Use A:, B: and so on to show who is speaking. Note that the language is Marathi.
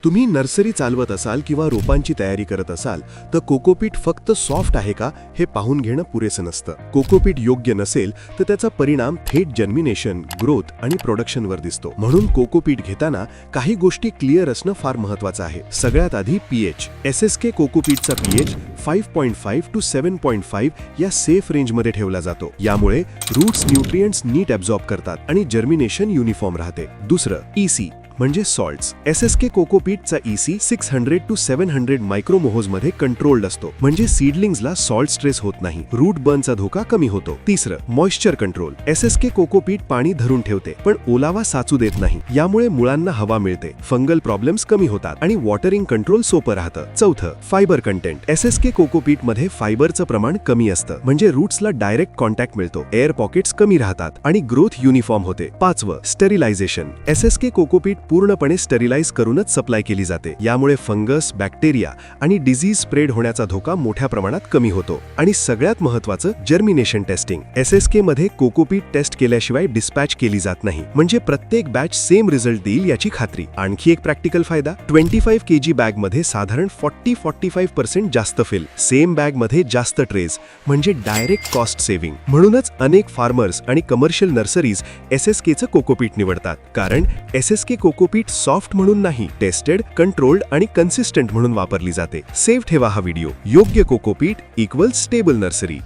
A: तुम्ही नर्सरी चालवत असाल किंवा रोपांची तयारी करत असाल तर कोकोपीट फक्त सॉफ्ट आहे का हे पाहून घेणं पुरेसं नसतं. कोकोपीट योग्य नसेल तर त्याचा परिणाम थेट जर्मिनेशन, ग्रोथ आणि प्रोडक्शनवर दिसतो. म्हणून कोकोपीट घेताना काही गोष्टी क्लिअर असणं फार महत्त्वाचं आहे. सगळ्यात आधी पीएच. SSK कोकोपीटचा पीएच 5.5 to 7.5 या सेफ रेंजमध्ये ठेवला जातो. यामुळे रूट्स न्यूट्रिएंट्स नीट ॲब्झॉर्ब करतात आणि जर्मिनेशन युनिफॉर्म राहते. दुसरं EC म्हणजे सॉल्ट्स. SSK कोकोपीटचा EC 600 to 700 मायक्रोमोहोज मध्ये कंट्रोल्ड असतो, म्हणजे सीडलिंग्सला सॉल्ट स्ट्रेस होत नाही, रूट बर्नचा धोका कमी होतो. तिसरं मॉइश्चर कंट्रोल. SSK कोकोपीट पाणी धरून ठेवते पण ओलावा साचू देत नाही, यामुळे मुळांना हवा मिळते, फंगल प्रॉब्लेम्स कमी होतात आणि वॉटरिंग कंट्रोल सोपं राहतं. चौथं फायबर कंटेंट. SSK कोकोपीट मध्ये फायबरचं प्रमाण कमी असतं, म्हणजे रूट्सला डायरेक्ट कॉन्टॅक्ट मिळतो, एअर पॉकेट्स कमी राहतात आणि ग्रोथ युनिफॉर्म होते. पाचवं स्टेरिलायझेशन. SSK कोकोपीट पूर्णपणे स्टेरिलाइज करूनच सप्लाय केली जाते, यामुळे फंगस, बॅक्टेरिया आणि डिझीज स्प्रेड होण्याचा धोका मोठ्या प्रमाणात कमी होतो. आणि सगळ्यात महत्त्वाचं जर्मिनेशन टेस्टिंग. SSK मध्ये कोकोपीट टेस्ट केल्याशिवाय डिस्पॅच केली जात नाही, म्हणजे प्रत्येक बॅच सेम रिझल्ट देईल याची खात्री. आणखी एक प्रॅक्टिकल फायदा, 25 kg बॅग मध्ये साधारण 40-45% जास्त फिल, सेम बॅग मध्ये जास्त ट्रेज, म्हणजे डायरेक्ट कॉस्ट सेव्हिंग. म्हणूनच अनेक फार्मर्स आणि कमर्शियल नर्सरीज SSKचं कोकोपीट निवडतात, कारण SSK कोकोपीट सॉफ्ट म्हणून नाही, टेस्टेड, कंट्रोल्ड आणि कन्सिस्टंट म्हणून वापरली जाते. सेव्ह ठेवा हा व्हिडिओ. योग्य कोकोपीट इक्वल्स स्टेबल नर्सरी.